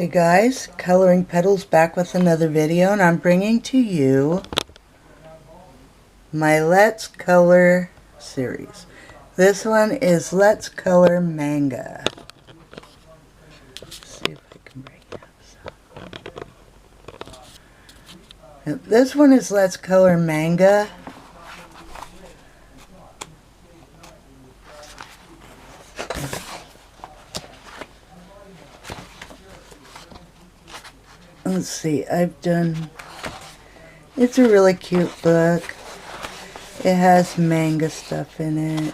Hey guys, Coloring Petals back with another video, and I'm bringing to you my Let's Color series. This one is Let's Color Manga. Let's see if I can break this. This one is Let's Color Manga. Let's see, it's a really cute book. It has manga stuff in it.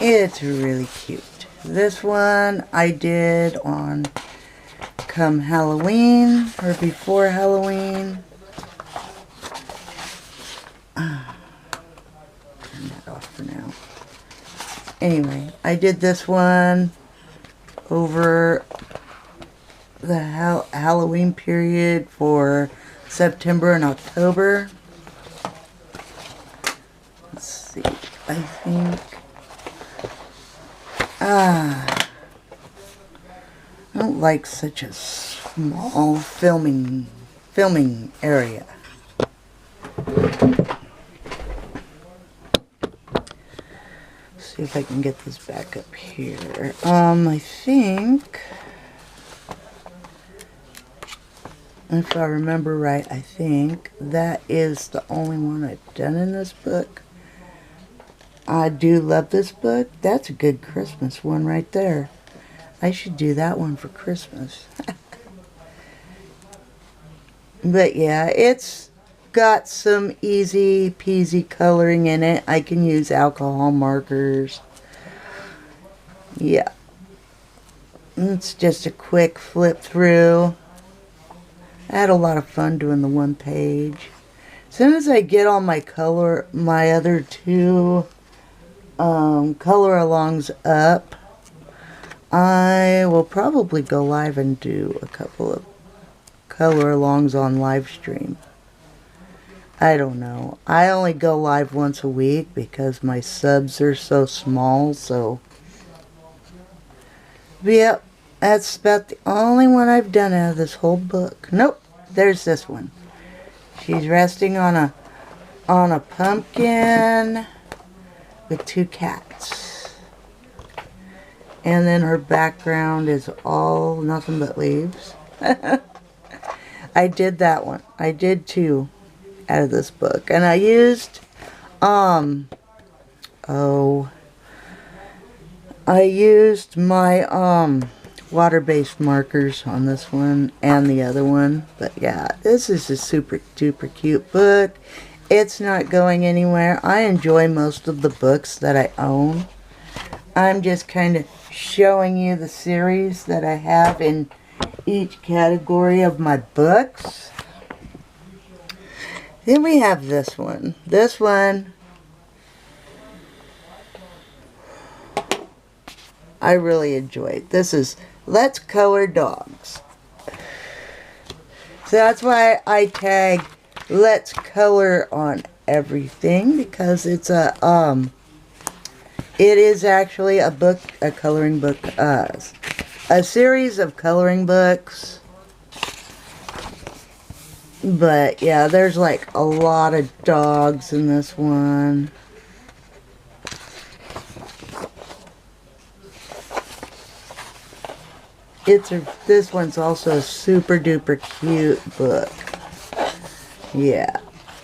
It's really cute. This one I did on come Halloween or before Halloween. Turn that off for now. Anyway, I did this one over the Halloween period for September and October. Let's see, I think I don't like such a small filming area. See if I can get this back up here. I think, if I remember right, I think that is the only one I've done in this book. I do love this book. That's a good Christmas one right there. I should do that one for Christmas. But yeah, it's got some easy peasy coloring in it. I can use alcohol markers. Yeah. It's just a quick flip through. I had a lot of fun doing the one page. As soon as I get all my other two color alongs up, I will probably go live and do a couple of color alongs on live stream. I don't know. I only go live once a week because my subs are so small, so yep, that's about the only one I've done out of this whole book. Nope, there's this one. She's resting on a pumpkin with two cats. And then her background is all nothing but leaves. I did that one. I did two out of this book, and I used I used my water-based markers on this one and the other one. But yeah, this is a super duper cute book. It's not going anywhere. I enjoy most of the books that I own. I'm just kind of showing you the series that I have in each category of my books. Then we have this one. This one I really enjoyed. This is Let's Color Dogs. So that's why I tag Let's Color on everything, because it's it is actually a book, a coloring book, a series of coloring books. But yeah, there's like a lot of dogs in this one. This one's also a super duper cute book. Yeah.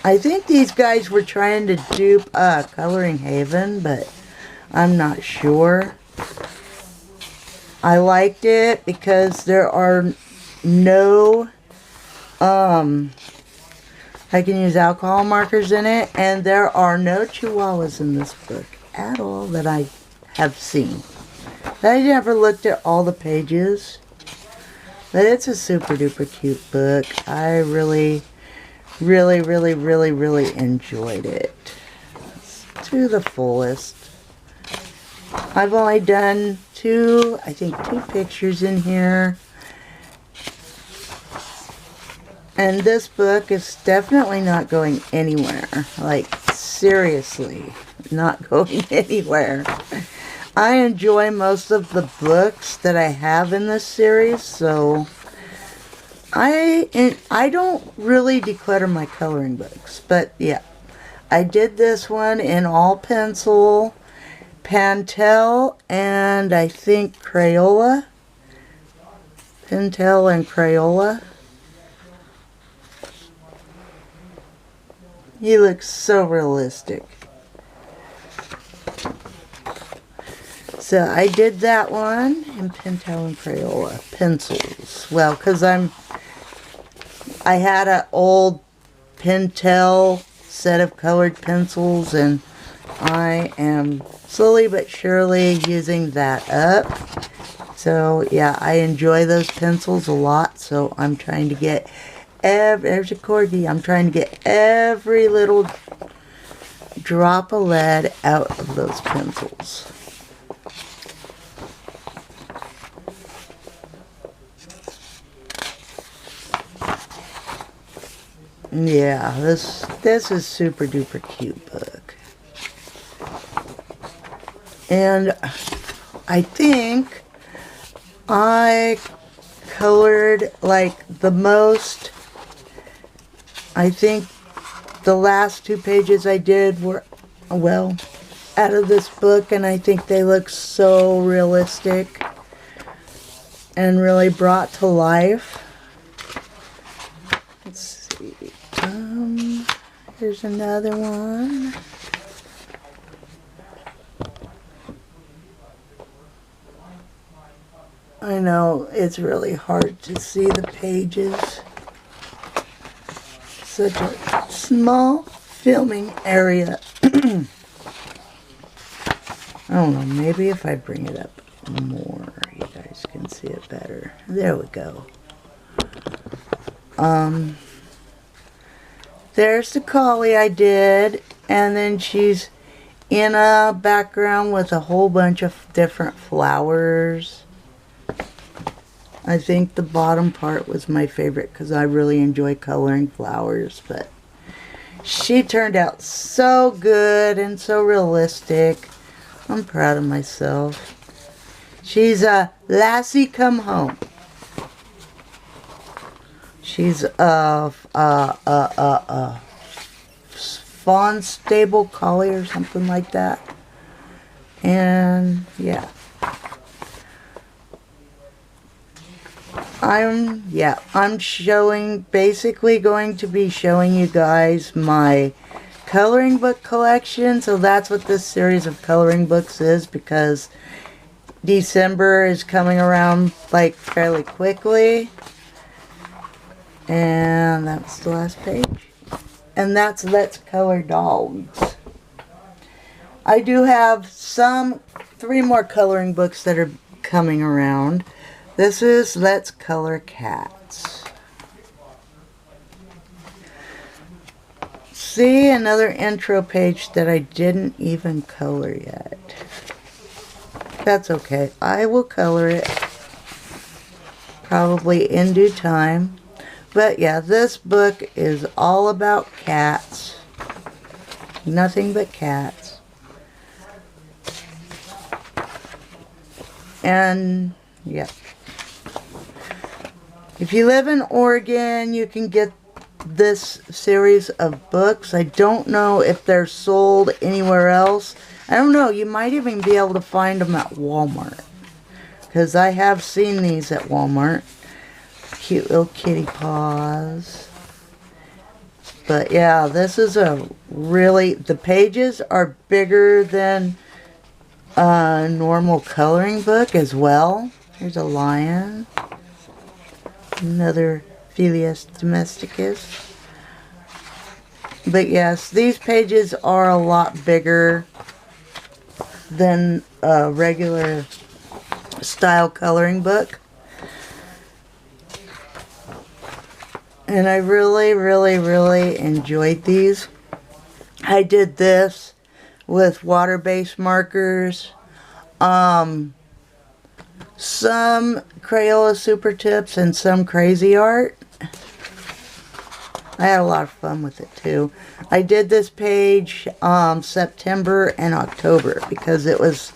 I think these guys were trying to dupe Coloring Haven, but I'm not sure. I liked it because there are no I can use alcohol markers in it, and there are no chihuahuas in this book at all that I have seen. I never looked at all the pages, but it's a super duper cute book. I really enjoyed it to the fullest. I've only done two pictures in here. And this book is definitely not going anywhere. Like, seriously, not going anywhere. I enjoy most of the books that I have in this series, so I don't really declutter my coloring books, but yeah. I did this one in all pencil, Pentel, and I think Crayola. Pentel and Crayola. He looks so realistic. So I did that one in Pentel and Crayola pencils. Well, because I had an old Pentel set of colored pencils, and I am slowly but surely using that up. So yeah, I enjoy those pencils a lot, so I'm trying to get there's a corgi. I'm trying to get every little drop of lead out of those pencils. Yeah, this is super duper cute book. And I think I colored like the most. I think the last 2 pages I did were, well, out of this book, and I think they look so realistic and really brought to life. Let's see. Here's another one. I know it's really hard to see the pages. Such a small filming area. I don't know, maybe if I bring it up more, you guys can see it better. There we go. There's the collie I did, and then she's in a background with a whole bunch of different flowers. I think the bottom part was my favorite because I really enjoy coloring flowers, but she turned out so good and so realistic. I'm proud of myself. She's a Lassie Come Home. She's a fawn stable collie or something like that. And yeah. I'm basically going to be showing you guys my coloring book collection. So that's what this series of coloring books is, because December is coming around like fairly quickly. And that's the last page. And that's Let's Color Dogs. I do have 3 more coloring books that are coming around. This is Let's Color Cats. See, another intro page that I didn't even color yet. That's okay. I will color it probably in due time. But yeah, this book is all about cats. Nothing but cats. And yeah. If you live in Oregon, you can get this series of books. I don't know if they're sold anywhere else. I don't know. You might even be able to find them at Walmart, because I have seen these at Walmart. Cute little kitty paws. But yeah, this is the pages are bigger than a normal coloring book as well. Here's a lion. Another Felius domesticus. But yes, these pages are a lot bigger than a regular style coloring book. And I really, really, really enjoyed these. I did this with water-based markers, some Crayola Super Tips, and some Crazy Art. I had a lot of fun with it too. I did this page September and October because it was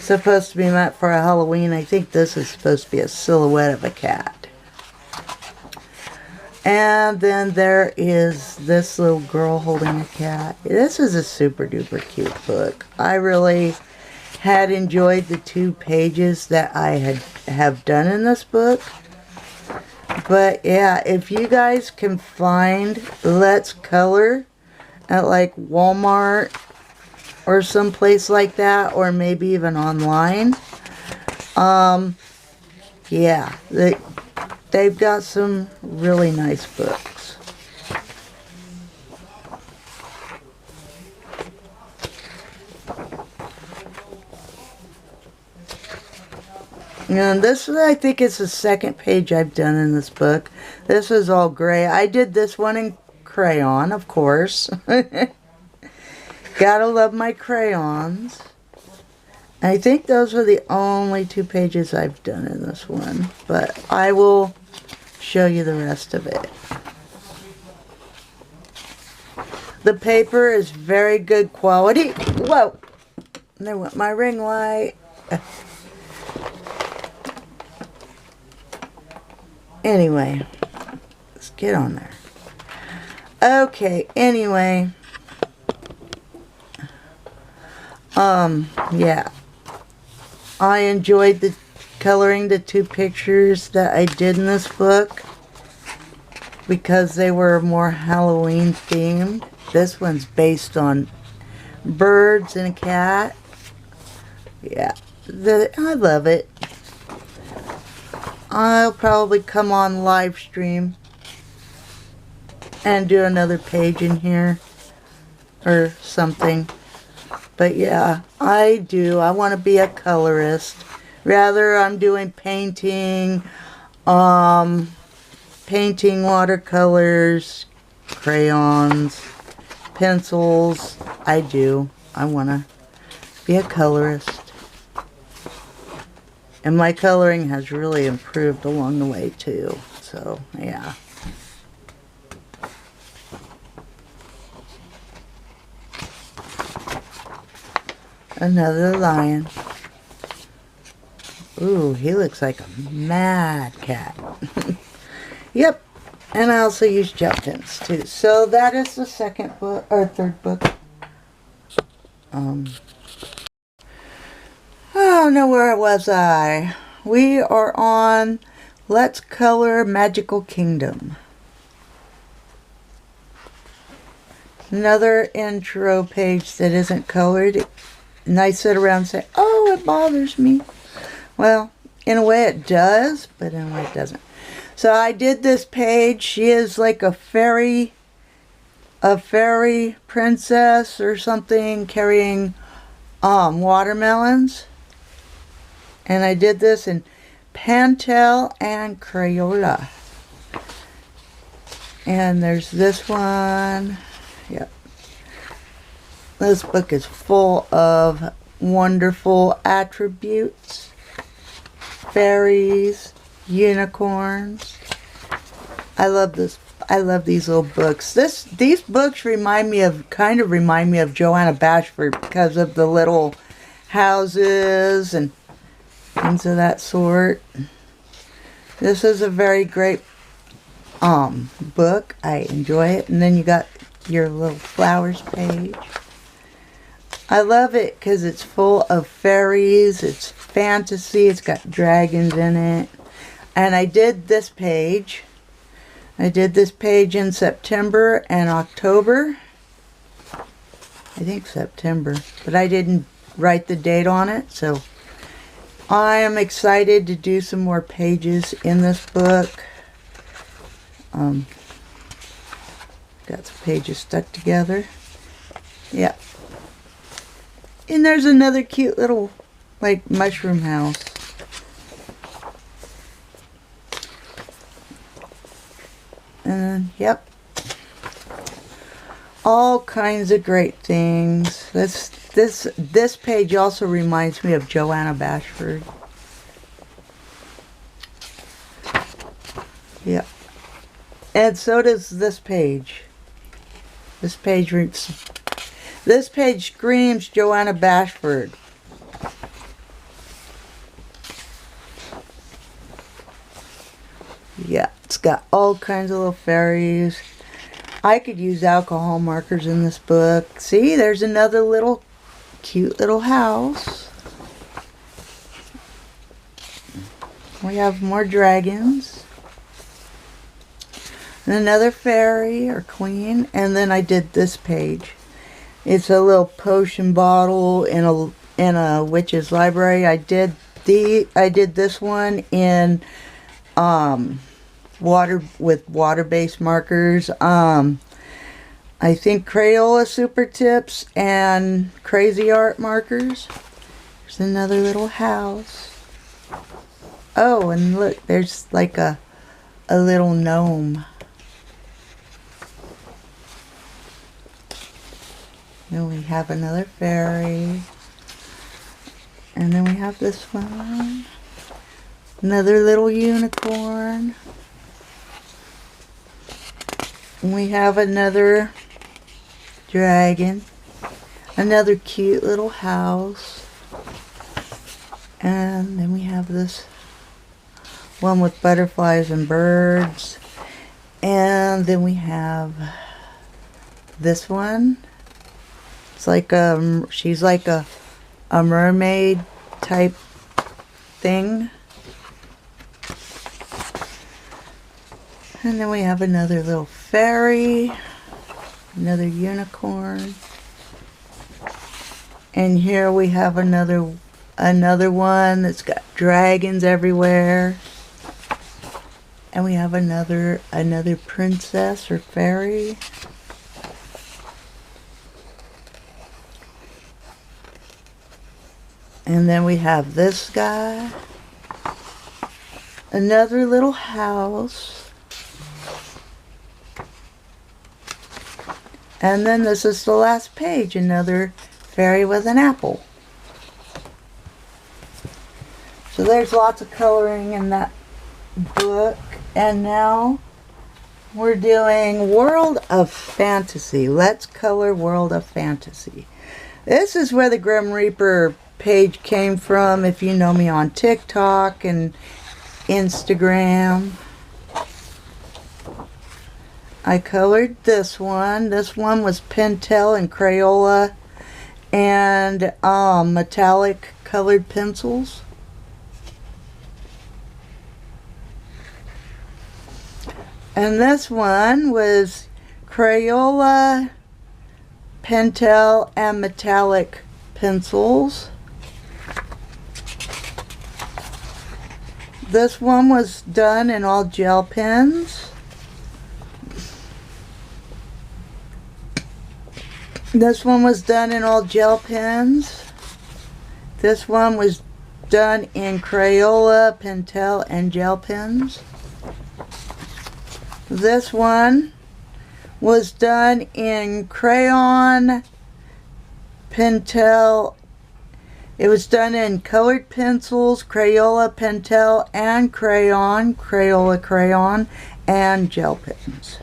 supposed to be meant for a Halloween. I think this is supposed to be a silhouette of a cat. And then there is this little girl holding a cat. This is a super duper cute book. I really had enjoyed the 2 pages that I have done in this book. But yeah, if you guys can find Let's Color at like Walmart or someplace like that, or maybe even online, yeah, they've got some really nice books. And this, I think, is the 2nd page I've done in this book. This is all gray. I did this one in crayon, of course. Gotta love my crayons. I think those are the only 2 pages I've done in this one. But I will show you the rest of it. The paper is very good quality. Whoa! There went my ring light. Anyway, let's get on there. Okay, anyway. Yeah. I enjoyed coloring the 2 pictures that I did in this book because they were more Halloween themed. This one's based on birds and a cat. Yeah, I love it. I'll probably come on live stream and do another page in here or something. But yeah, I want to be a colorist. Rather, I'm doing painting, painting watercolors, crayons, pencils. I want to be a colorist. And my coloring has really improved along the way too. So, yeah. Another lion. Ooh, he looks like a mad cat. Yep. And I also use gel pens too. So that is the 2nd book, or 3rd book. Oh no, where was I? We are on Let's Color Magical Kingdom. Another intro page that isn't colored. And I sit around and say, oh, it bothers me. Well, in a way it does, but in a way it doesn't. So I did this page. She is like a fairy princess or something carrying watermelons. And I did this in Pentel and Crayola. And there's this one. Yep. This book is full of wonderful attributes. Fairies, unicorns. I love this. I love these little books. These books kind of remind me of Joanna Bashford because of the little houses and things of that sort. This is a very great book. I enjoy it. And then you got your little flowers page. I love it because it's full of fairies. It's fantasy. It's got dragons in it. And I did this page. I did this page in September and October. I think September. But I didn't write the date on it. So I am excited to do some more pages in this book. Got some pages stuck together. Yep. And there's another cute little, like, mushroom house. And, yep. All kinds of great things. This page also reminds me of Joanna Bashford. Yep. And so does this page. This page screams Joanna Bashford. Yeah, it's got all kinds of little fairies. I could use alcohol markers in this book. See, there's another little cute little house. We have more dragons. And another fairy or queen. And then I did this page. It's a little potion bottle in a witch's library. I did this one in water-based markers. I think Crayola Super Tips and Crazy Art markers. There's another little house. Oh, and look, there's like a little gnome. Then we have another fairy. And then we have this one. Another little unicorn. And we have another dragon. Another cute little house. And then we have this one with butterflies and birds. And then we have this one. It's like she's like a mermaid type thing. And then we have another little fairy, another unicorn. And here we have another one that's got dragons everywhere. And we have another princess or fairy. And then we have this guy. Another little house. And then this is the last page. Another fairy with an apple. So there's lots of coloring in that book. And now we're doing World of Fantasy. Let's color World of Fantasy. This is where the Grim Reaper page came from, if you know me on TikTok and Instagram. I colored this one. This one was Pentel and Crayola and metallic colored pencils. And this one was Crayola, Pentel, and metallic pencils. This one was done in all gel pens. This one was done in all gel pens. This one was done in Crayola, Pentel, and gel pens. This one was done in crayon, Pentel. It was done in colored pencils, Crayola, Pentel, and crayon, Crayola crayon, and gel pens.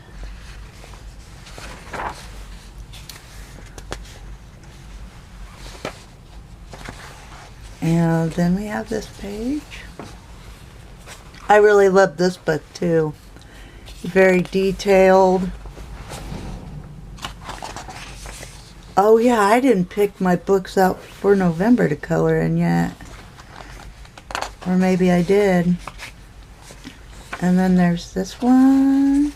And then we have this page. I really love this book too. Very detailed. Oh yeah, I didn't pick my books out for November to color in yet. Or maybe I did. And then there's this one.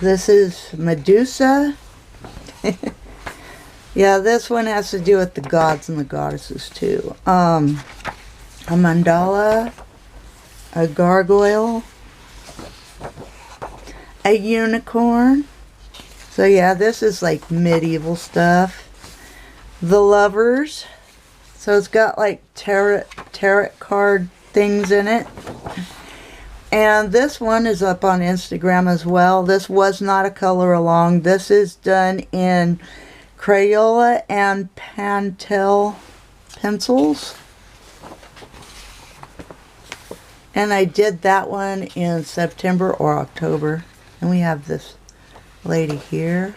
This is Medusa. Yeah, this one has to do with the gods and the goddesses too. A mandala, a gargoyle, a unicorn. So yeah, this is like medieval stuff. The Lovers. So it's got like tarot card things in it. And this one is up on Instagram as well. This was not a color along. This is done in Crayola and Pentel pencils. And I did that one in September or October. And we have this lady here.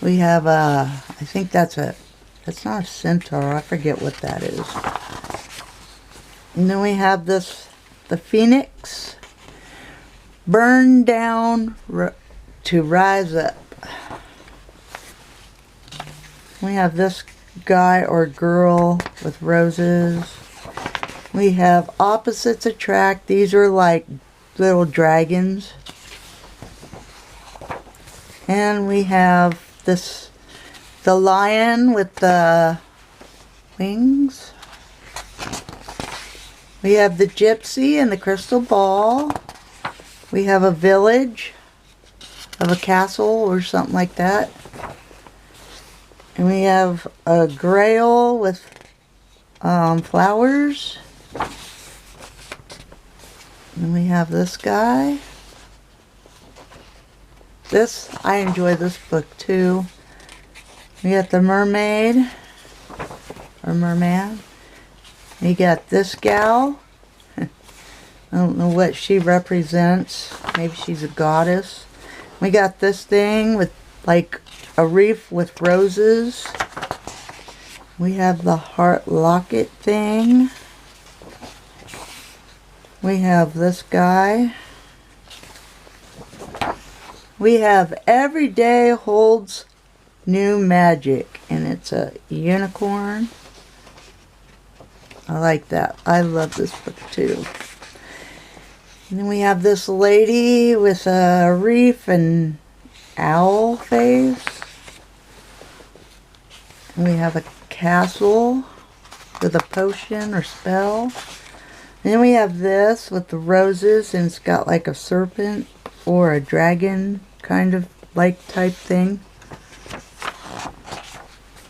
We have I think that's not a centaur. I forget what that is. And then we have this, the Phoenix. Burn down to rise up. We have this guy or girl with roses. We have opposites attract. These are like little dragons. And we have this, the lion with the wings. We have the gypsy and the crystal ball. We have a village of a castle or something like that. And we have a grail with flowers. And we have this guy. I enjoy this book too. We got the mermaid or merman. We got this gal. I don't know what she represents. Maybe she's a goddess. We got this thing with like a wreath with roses. We have the heart locket thing. We have this guy. We have every day holds new magic, and it's a unicorn. I like that. I love this book too. And then we have this lady with a wreath and owl face. And we have a castle with a potion or spell. And then we have this with the roses, and it's got like a serpent or a dragon kind of like type thing.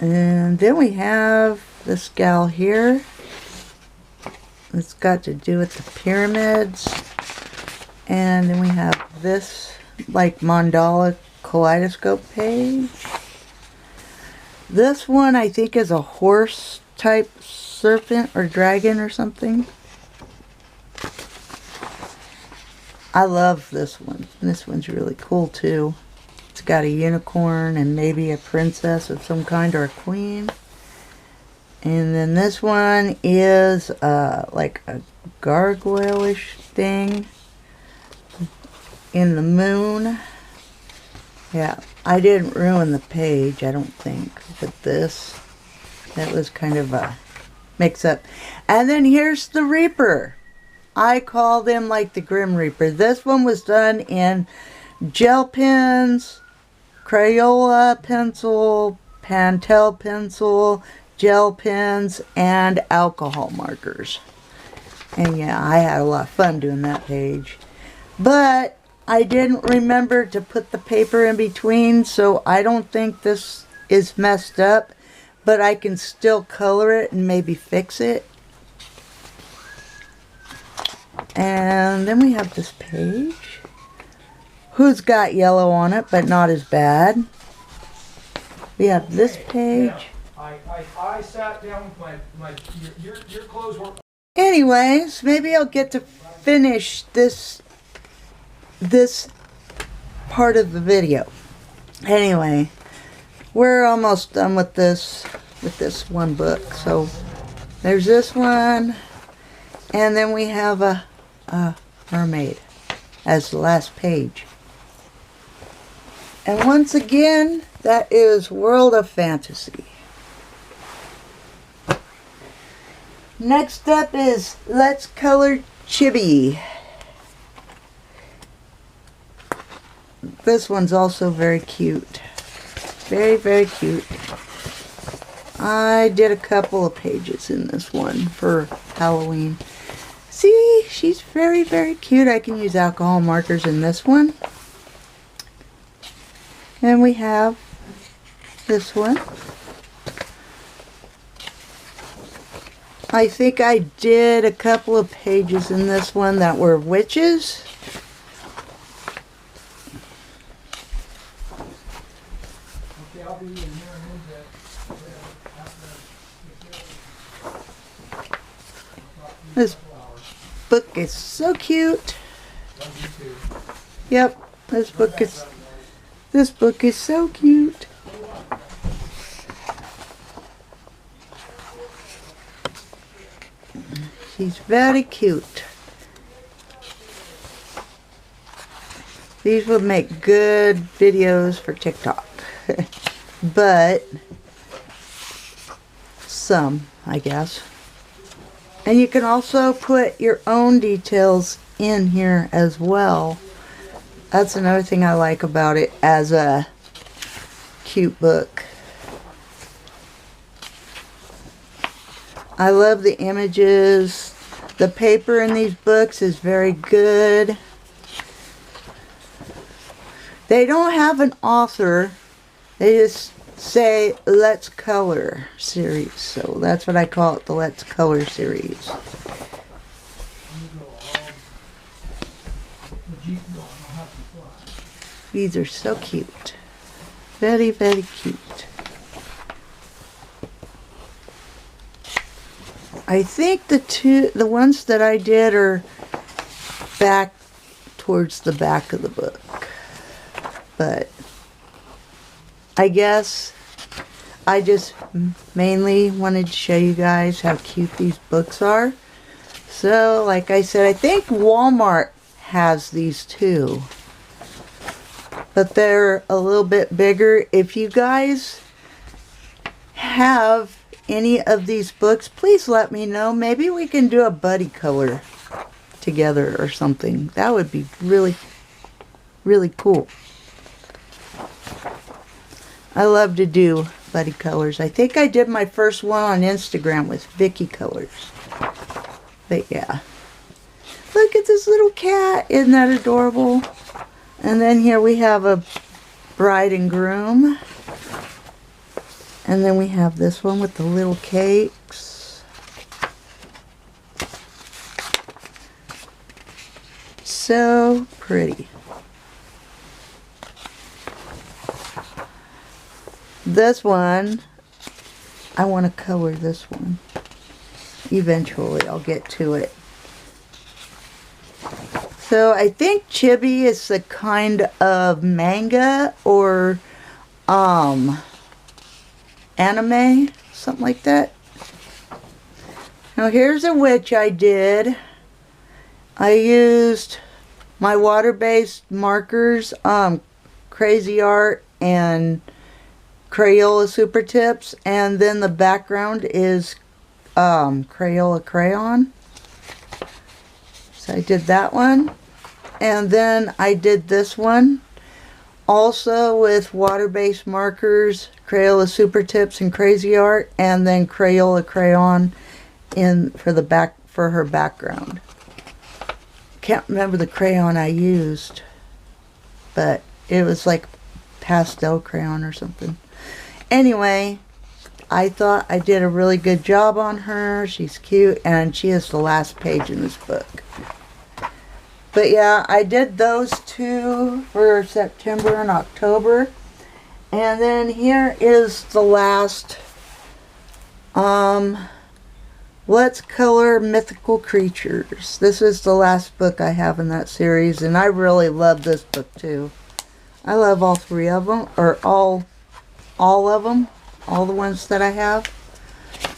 And then we have this gal here. It's got to do with the pyramids. And then we have this like mandala kaleidoscope page. This one I think is a horse type serpent or dragon or something. I love this one. This one's really cool too. It's got a unicorn and maybe a princess of some kind or a queen. And then this one is like a gargoyle-ish thing in the moon. Yeah, I didn't ruin the page, I don't think, but this, that was kind of a mix-up. And then here's the Reaper. I call them like the Grim Reaper. This one was done in gel pens, Crayola pencil, Pentel pencil, gel pens, and alcohol markers. And yeah, I had a lot of fun doing that page. But I didn't remember to put the paper in between, so I don't think this is messed up. But I can still color it and maybe fix it. And then we have this page. Who's got yellow on it, but not as bad. We have this page. I sat down with your clothes were... Anyways, maybe I'll get to finish this part of the video. Anyway, we're almost done with this one book. So there's this one, and then we have a mermaid as the last page. And once again, that is World of Fantasy. Next up is Let's Color Chibi. This one's also very cute. Very, very cute. I did a couple of pages in this one for Halloween. See, she's very, very cute. I can use alcohol markers in this one. And we have this one. I think I did a couple of pages in this one that were witches. Okay, I'll be in here in a minute. This book is so cute. Yep, this book is so cute. She's very cute. These would make good videos for TikTok. But some, I guess. And you can also put your own details in here as well. That's another thing I like about it as a cute book. I love the images. The paper in these books is very good. They don't have an author. They just say Let's Color series. So that's what I call it, the Let's Color series. These are so cute. Very, very cute. I think the ones that I did are back towards the back of the book. But I guess I just mainly wanted to show you guys how cute these books are. So, like I said, I think Walmart has these too. But they're a little bit bigger. If you guys have any of these books, please let me know. Maybe we can do a buddy color together or something. That would be really, really cool. I love to do buddy colors. I think I did my first one on Instagram with Vicky Colors. But yeah. Look at this little cat. Isn't that adorable? And then here we have a bride and groom. And then we have this one with the little cakes. So pretty. This one, I want to color this one. Eventually, I'll get to it. So I think chibi is a kind of manga or anime, something like that. Now here's a witch I did. I used my water-based markers, Crazy Art and Crayola Super Tips, and then the background is Crayola Crayon. So I did that one, and then I did this one also with water-based markers, Crayola Super Tips and Crazy Art, and then Crayola Crayon in for her background. Can't remember the crayon I used, but it was like pastel crayon or something. Anyway, I thought I did a really good job on her. She's cute, and she is the last page in this book. But yeah, I did those two for September and October. And then here is the last Let's Color Mythical Creatures. This is the last book I have in that series, and I really love this book too. I love all three of them, or all of them, all the ones that I have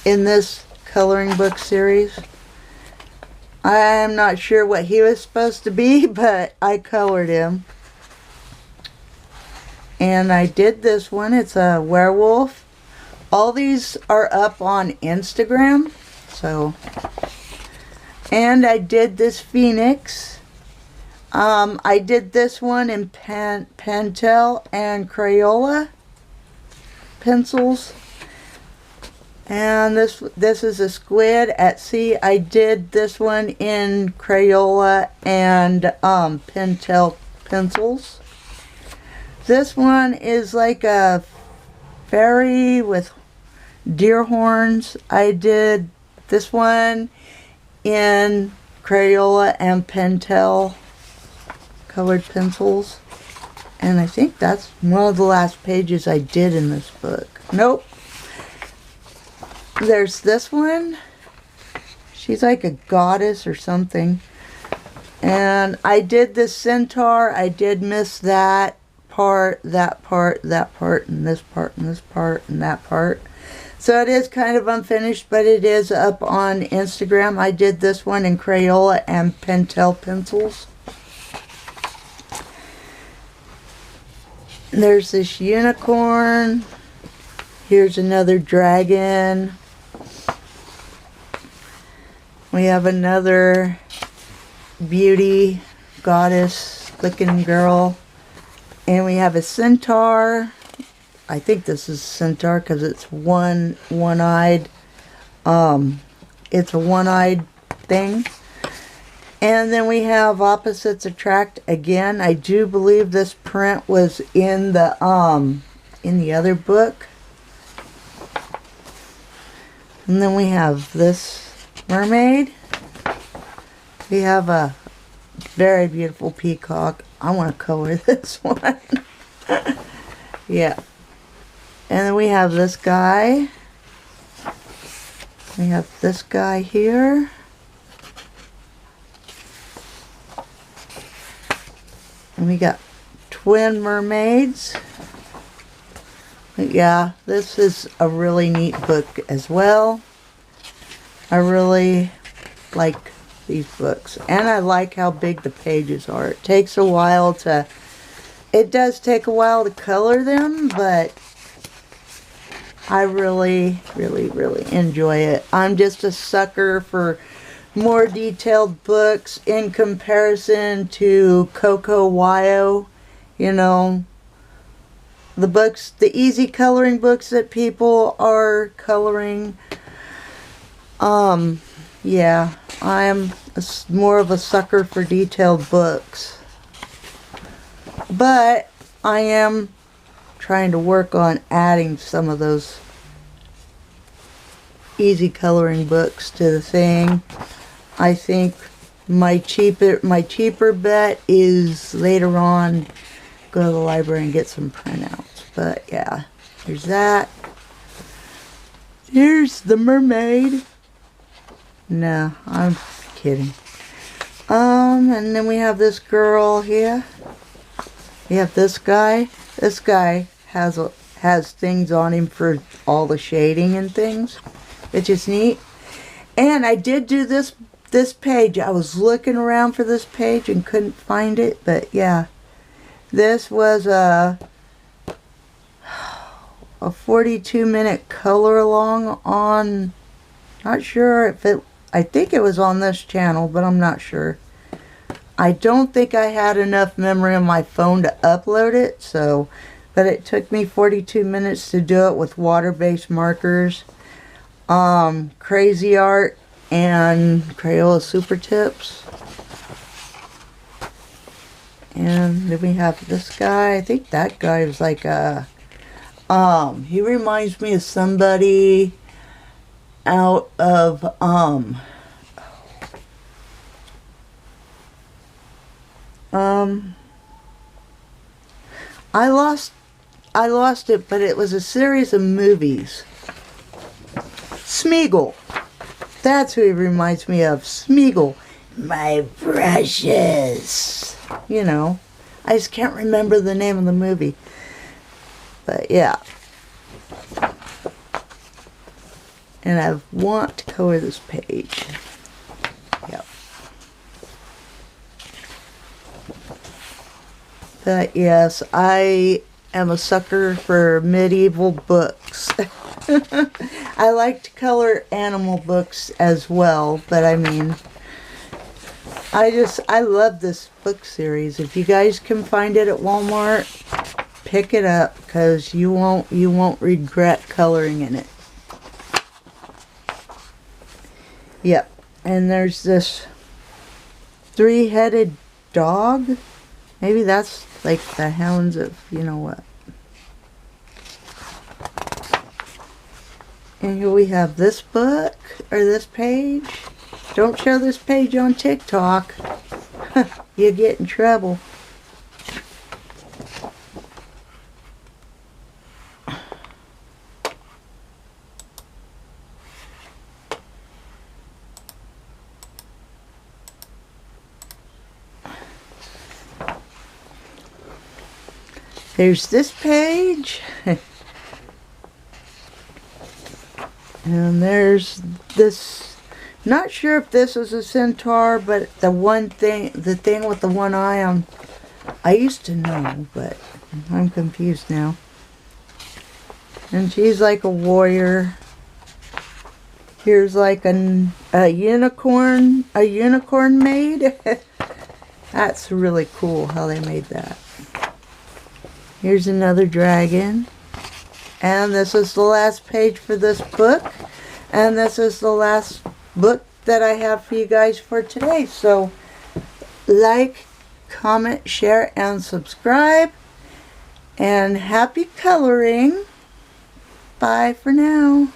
in this coloring book series. I'm not sure what he was supposed to be, but I colored him. And I did this one. It's a werewolf. All these are up on Instagram. So, and I did this phoenix. I did this one in Pentel and Crayola pencils. And this is a squid at sea. I did this one in Crayola and Pentel pencils. This one is like a fairy with deer horns. I did this one in Crayola and Pentel colored pencils. And I think that's one of the last pages I did in this book. Nope. There's this one. She's like a goddess or something. And I did this centaur. I did miss that part, that part, that part, and this part, and this part, and that part. So it is kind of unfinished, but it is up on Instagram. I did this one in Crayola and Pentel pencils. There's this unicorn. Here's another dragon. We have another beauty goddess looking girl. And we have a centaur. I think this is centaur because it's one-eyed. It's a one-eyed thing. And then we have opposites attract again. I do believe this print was in the other book. And then we have this mermaid. We have a very beautiful peacock. I want to color this one. Yeah. And then we have this guy. We have this guy here. And we got twin mermaids. But yeah, this is a really neat book as well. I really like these books. And I like how big the pages are. It takes a while to... It does take a while to color them, but I really, really, really enjoy it. I'm just a sucker for more detailed books in comparison to Coco Wyo. You know, the books, the easy coloring books that people are coloring. Yeah, I'm more of a sucker for detailed books. But I am trying to work on adding some of those easy coloring books to the thing. I think my cheaper bet is later on go to the library and get some printouts. But yeah, there's that. Here's the mermaid. No, I'm kidding. And then we have this girl here. We have this guy. This guy has things on him for all the shading and things, which is neat. And I did do this page. I was looking around for this page and couldn't find it, but yeah, this was a 42-minute color along on, not sure if it, I think it was on this channel, but I'm not sure. I don't think I had enough memory on my phone to upload it, so, but it took me 42 minutes to do it with water-based markers, Crazy Art, and Crayola Super Tips. And then we have this guy. I think that guy is like a, he reminds me of somebody out of, I lost it, but it was a series of movies. Smeagol. That's who he reminds me of. Smeagol. My precious. You know, I just can't remember the name of the movie. But yeah. And I want to color this page. Yep. But yes, I am a sucker for medieval books. I like to color animal books as well, but I mean, I love this book series. If you guys can find it at Walmart, pick it up, because you won't regret coloring in it. Yep. And there's this three-headed dog. Maybe that's like the hounds of you know what. And here we have this book, or this page. Don't show this page on TikTok. You get in trouble. There's this page. And there's this, not sure if this is a centaur, but the thing with the one eye on, I used to know, but I'm confused now. And she's like a warrior. Here's like a unicorn maid. That's really cool how they made that. Here's another dragon. And this is the last page for this book. And this is the last book that I have for you guys for today. So like, comment, share, and subscribe. And happy coloring. Bye for now.